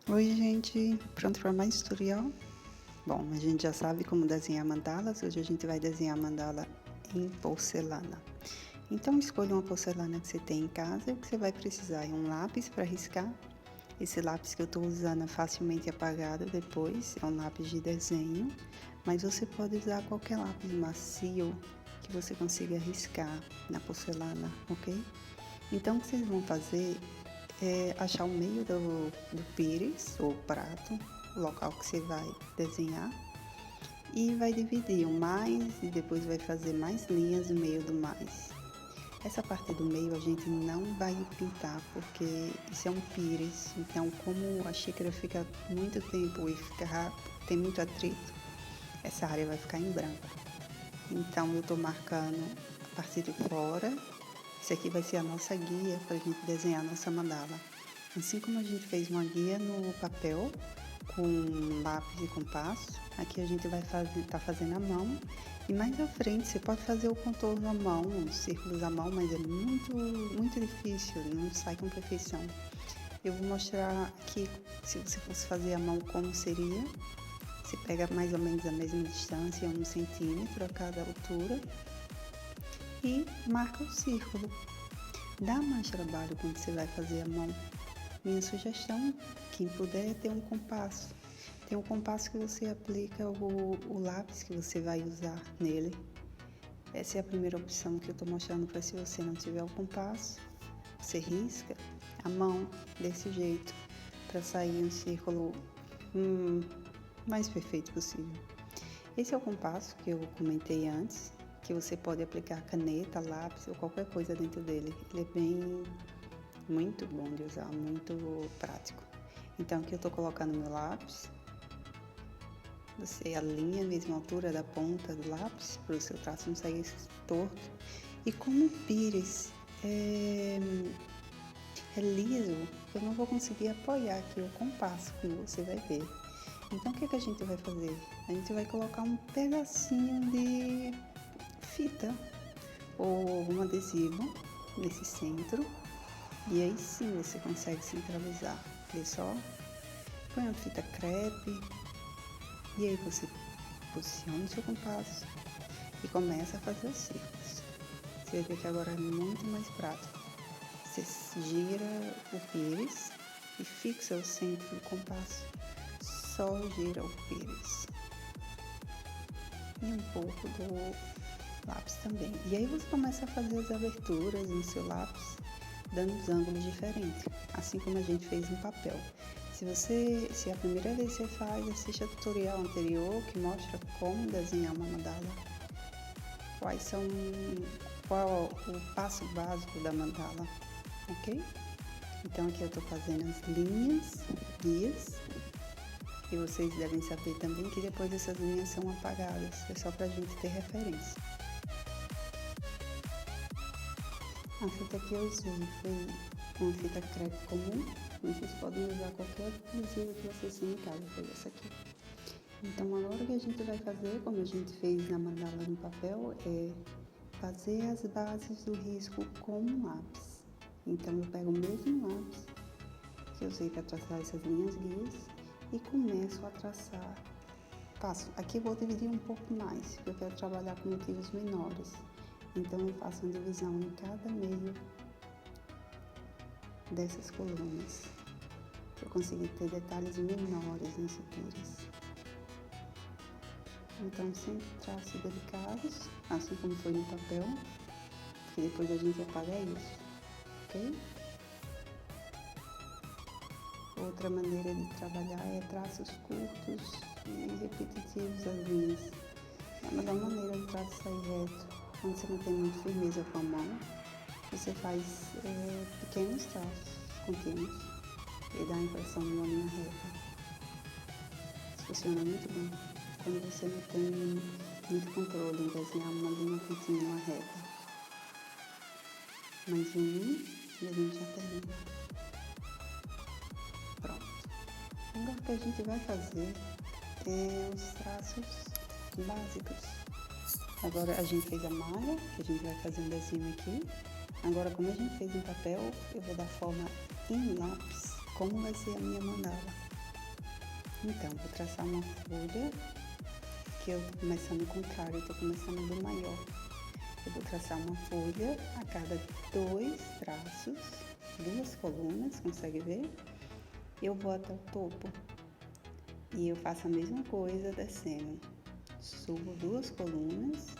Oi, gente, pronto para mais tutorial? Bom, a gente já sabe como desenhar mandalas. Hoje a gente vai desenhar mandala em porcelana. Então, escolha uma porcelana que você tem em casa. O que você vai precisar é um lápis para riscar. Esse lápis que eu estou usando é facilmente apagado depois, é um lápis de desenho, mas você pode usar qualquer lápis macio que você consiga riscar na porcelana, ok? Então, o que vocês vão fazer achar o meio do pires ou prato, o local que você vai desenhar, e vai dividir o mais e depois vai fazer mais linhas no meio do mais. Essa parte do meio a gente não vai pintar porque isso é um pires, então como a xícara fica muito tempo e tem muito atrito, essa área vai ficar em branco. Então eu estou marcando a partir de fora. Esse aqui vai ser a nossa guia para a gente desenhar a nossa mandala. Assim como a gente fez uma guia no papel com lápis e compasso, aqui a gente vai tá fazendo à mão. E mais à frente você pode fazer o contorno à mão, os círculos à mão, mas é muito difícil, não sai com perfeição. Eu vou mostrar aqui, se você fosse fazer à mão, como seria. Você pega mais ou menos a mesma distância, 1 centímetro a cada altura, e marca o círculo. Dá mais trabalho quando você vai fazer a mão. Minha sugestão, quem puder, é ter um compasso. Tem um compasso que você aplica o lápis que você vai usar nele. Essa é a primeira opção que eu estou mostrando para se você não tiver o compasso, você risca a mão desse jeito para sair um círculo mais perfeito possível. Esse é o compasso que eu comentei antes, que você pode aplicar caneta, lápis ou qualquer coisa dentro dele. Ele é muito bom de usar, muito prático. Então aqui eu estou colocando meu lápis. Você alinha a mesma altura da ponta do lápis para o seu traço não sair torto. E como o pires é liso, eu não vou conseguir apoiar aqui o compasso, como você vai ver. Então o que a gente vai fazer? A gente vai colocar um pedacinho de fita ou um adesivo nesse centro, e aí sim você consegue centralizar. Vê só, põe uma fita crepe e aí você posiciona o seu compasso e começa a fazer os círculos. Você vai ver que agora é muito mais prático. Você gira o pires e fixa o centro do compasso. Só gira o pires e um pouco do lápis também. E aí você começa a fazer as aberturas no seu lápis, dando os ângulos diferentes, assim como a gente fez no papel. Se é a primeira vez que você faz, assista o tutorial anterior que mostra como desenhar uma mandala. Qual o passo básico da mandala, ok? Então aqui eu estou fazendo as linhas, guias, e vocês devem saber também que depois essas linhas são apagadas, é só para a gente ter referência. A fita que eu usei foi uma fita crepe comum, mas vocês podem usar qualquer adesivo que vocês tenham em casa, foi essa aqui. Então agora o que a gente vai fazer, como a gente fez na mandala no papel, é fazer as bases do risco com um lápis. Então eu pego o mesmo lápis que eu usei para traçar essas linhas guias e começo a traçar. Aqui eu vou dividir um pouco mais, porque eu quero trabalhar com motivos menores. Então eu faço uma divisão em cada meio dessas colunas, para eu conseguir ter detalhes menores nesse pires. Então sempre traços delicados, assim como foi no papel, que depois a gente apaga isso, ok? Outra maneira de trabalhar é traços curtos e repetitivos das linhas. É a melhor maneira do traço sair reto. Quando você não tem muita firmeza com a mão, você faz pequenos traços contínuos e dá a impressão de uma linha reta. Isso funciona muito bem quando você não tem muito controle em desenhar uma linha contínua reta. Mais um e a gente já termina. Pronto. Agora o que a gente vai fazer é os traços básicos. Agora a gente fez a malha, que a gente vai fazer um desenho aqui. Agora, como a gente fez em papel, eu vou dar forma em lápis, como vai ser a minha mandala. Então, vou traçar uma folha, que eu tô começando ao contrário, eu tô começando do maior. Eu vou traçar uma folha a cada 2 traços, 2 colunas, consegue ver? Eu vou até o topo. E eu faço a mesma coisa descendo. Subo 2 colunas.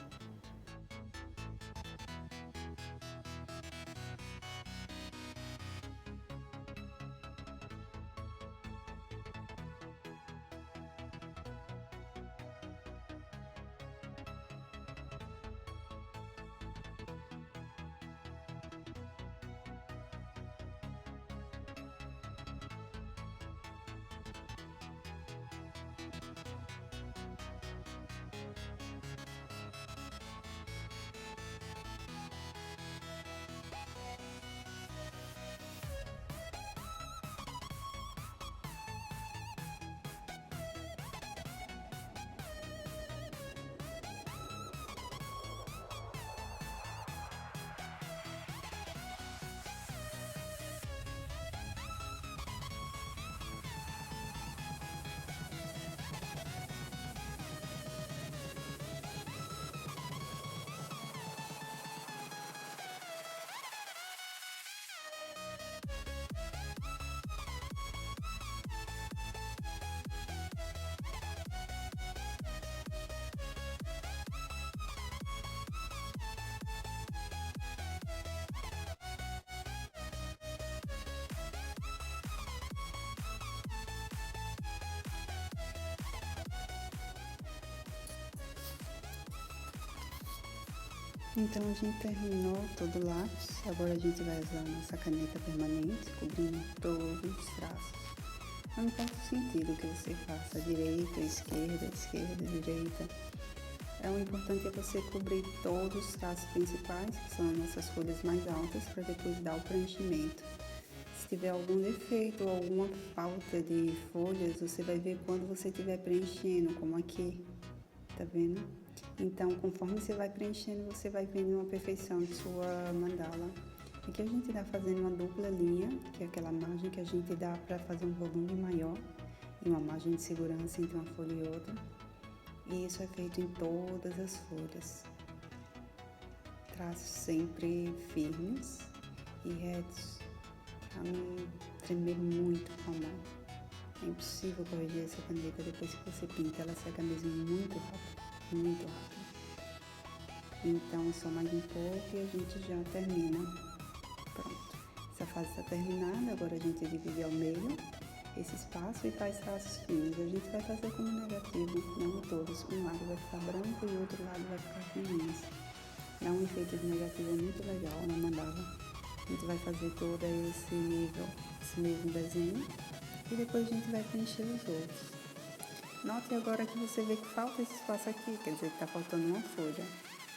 Então a gente terminou todo o lápis, agora a gente vai usar a nossa caneta permanente, cobrindo todos os traços. Não importa o sentido que você faça, direita, esquerda, direita. O importante é você cobrir todos os traços principais, que são as nossas folhas mais altas, para depois dar o preenchimento. Se tiver algum defeito ou alguma falta de folhas, você vai ver quando você estiver preenchendo, como aqui, tá vendo? Então, conforme você vai preenchendo, você vai vendo uma perfeição de sua mandala. Aqui a gente está fazendo uma dupla linha, que é aquela margem que a gente dá para fazer um volume maior e uma margem de segurança entre uma folha e outra. E isso é feito em todas as folhas. Traços sempre firmes e retos, para não tremer muito com a mão. É impossível corrigir essa caneta depois que você pinta, ela seca mesmo muito rápido. Muito rápido. Então, só mais um pouco e a gente já termina. Pronto. Essa fase está terminada, agora a gente divide ao meio esse espaço e faz traços finos. A gente vai fazer como negativo, não todos. Um lado vai ficar branco e o outro lado vai ficar com linhas. Dá um efeito de negativo muito legal na mandala. A gente vai fazer todo esse nível, esse mesmo desenho e depois a gente vai preencher os outros. Note agora que você vê que falta esse espaço aqui, quer dizer que está faltando uma folha.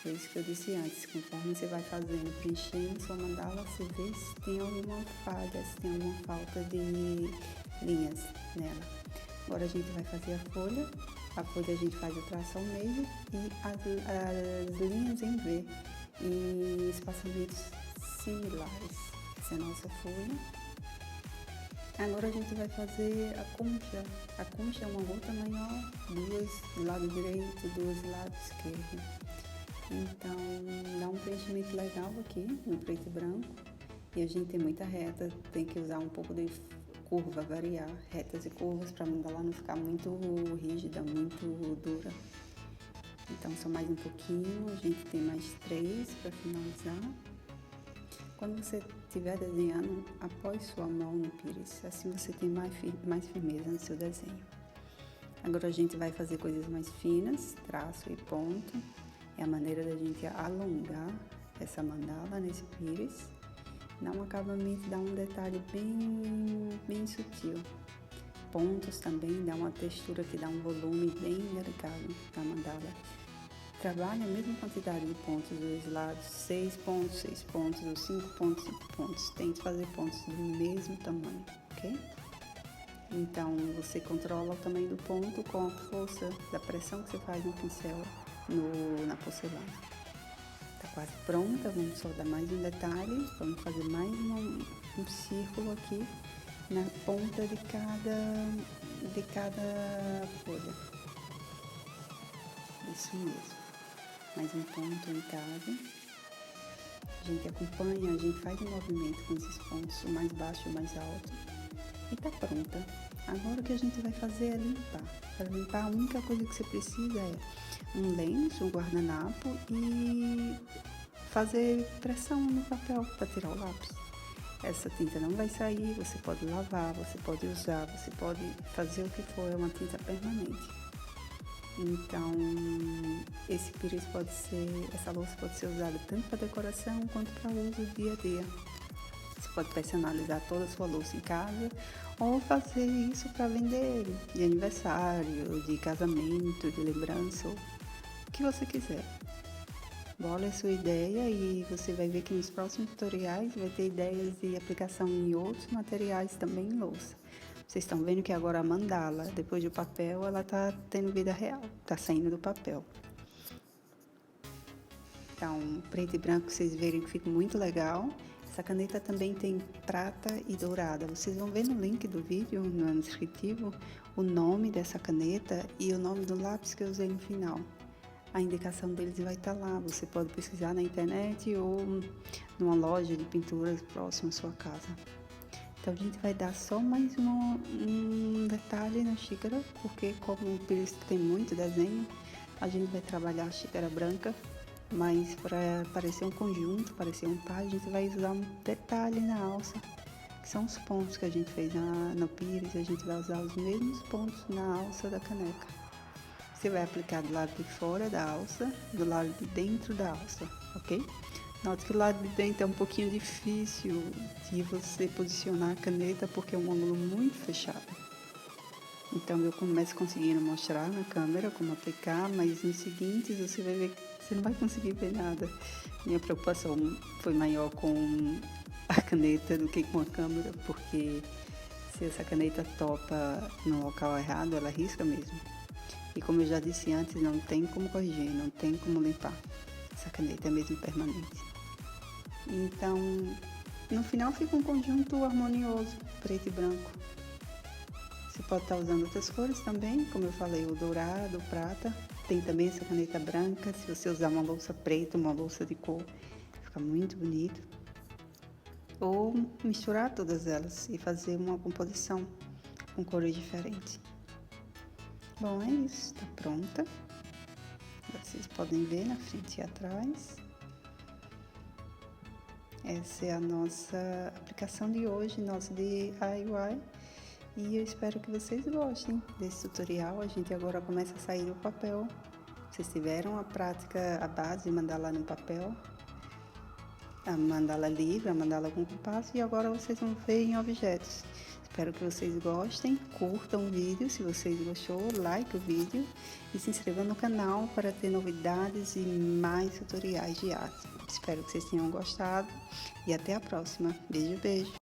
É isso que eu disse antes, conforme você vai fazendo, preenchendo sua mandala, você vê se tem alguma falha, se tem alguma falta de linhas nela. Agora a gente vai fazer a folha a gente faz o traço ao meio e as linhas em V, em espaçamentos similares. Essa é a nossa folha. Agora a gente vai fazer a concha. A concha é uma gota maior, 2 do lado direito, 2 do lado esquerdo. Então, dá um preenchimento legal aqui, no preto e branco. E a gente tem muita reta, tem que usar um pouco de curva, variar retas e curvas para a mandala não ficar muito rígida, muito dura. Então, só mais um pouquinho, a gente tem mais 3 para finalizar. Quando você estiver desenhando, apoie sua mão no pires, assim você tem mais firmeza no seu desenho. Agora a gente vai fazer coisas mais finas, traço e ponto. É a maneira da gente alongar essa mandala nesse pires. Dá um acabamento, dá um detalhe bem sutil. Pontos também, dá uma textura que dá um volume bem delicado na mandala. Trabalhe a mesma quantidade de pontos dos lados, 6 pontos, 6 pontos, ou 5 pontos, 5 pontos. Tente fazer pontos do mesmo tamanho, ok? Então, você controla o tamanho do ponto com a força da pressão que você faz no pincel, na porcelana. Tá quase pronta, vamos só dar mais um detalhe, vamos fazer mais um círculo aqui na ponta de bater cada folha. Isso mesmo. Mais um ponto em cada. A gente acompanha, a gente faz um movimento com esses pontos, o mais baixo e o mais alto. E tá pronta. Agora o que a gente vai fazer é limpar. Para limpar, a única coisa que você precisa é um lenço, um guardanapo e fazer pressão no papel para tirar o lápis. Essa tinta não vai sair, você pode lavar, você pode usar, você pode fazer o que for, é uma tinta permanente. Então, essa louça pode ser usada tanto para decoração quanto para uso dia a dia. Você pode personalizar toda a sua louça em casa ou fazer isso para vender de aniversário, de casamento, de lembrança, o que você quiser. Bola é sua ideia e você vai ver que nos próximos tutoriais vai ter ideias de aplicação em outros materiais também em louça. Vocês estão vendo que agora a mandala, depois do papel, ela tá tendo vida real, tá saindo do papel. Então, preto e branco, vocês verem que fica muito legal. Essa caneta também tem prata e dourada. Vocês vão ver no link do vídeo, no descritivo, o nome dessa caneta e o nome do lápis que eu usei no final. A indicação deles vai estar lá. Você pode pesquisar na internet ou numa loja de pinturas próxima à sua casa. Então, a gente vai dar só mais um detalhe na xícara, porque como o pires tem muito desenho, a gente vai trabalhar a xícara branca, mas para parecer um conjunto, parecer um par, a gente vai usar um detalhe na alça, que são os pontos que a gente fez no pires, a gente vai usar os mesmos pontos na alça da caneca. Você vai aplicar do lado de fora da alça, do lado de dentro da alça, ok? Note que o lado de dentro é um pouquinho difícil de você posicionar a caneta porque é um ângulo muito fechado. Então eu começo conseguindo mostrar na câmera como aplicar, mas nos seguintes você vai ver que você não vai conseguir ver nada. Minha preocupação foi maior com a caneta do que com a câmera, porque se essa caneta topa no local errado, ela risca mesmo. E como eu já disse antes, não tem como corrigir, não tem como limpar. Essa caneta é mesmo permanente. Então, no final fica um conjunto harmonioso, preto e branco. Você pode estar usando outras cores também, como eu falei, o dourado, o prata. Tem também essa caneta branca, se você usar uma louça preta, uma louça de cor, fica muito bonito. Ou misturar todas elas e fazer uma composição com cores diferentes. Bom, é isso, está pronta. Vocês podem ver na frente e atrás. Essa é a nossa aplicação de hoje, nosso DIY. E eu espero que vocês gostem desse tutorial. A gente agora começa a sair do papel. Vocês tiveram a prática, a base de mandala no papel, a mandala livre, a mandala com compasso, e agora vocês vão ver em objetos. Espero que vocês gostem, curtam o vídeo se vocês gostou, like o vídeo e se inscrevam no canal para ter novidades e mais tutoriais de arte. Espero que vocês tenham gostado e até a próxima. Beijo, beijo!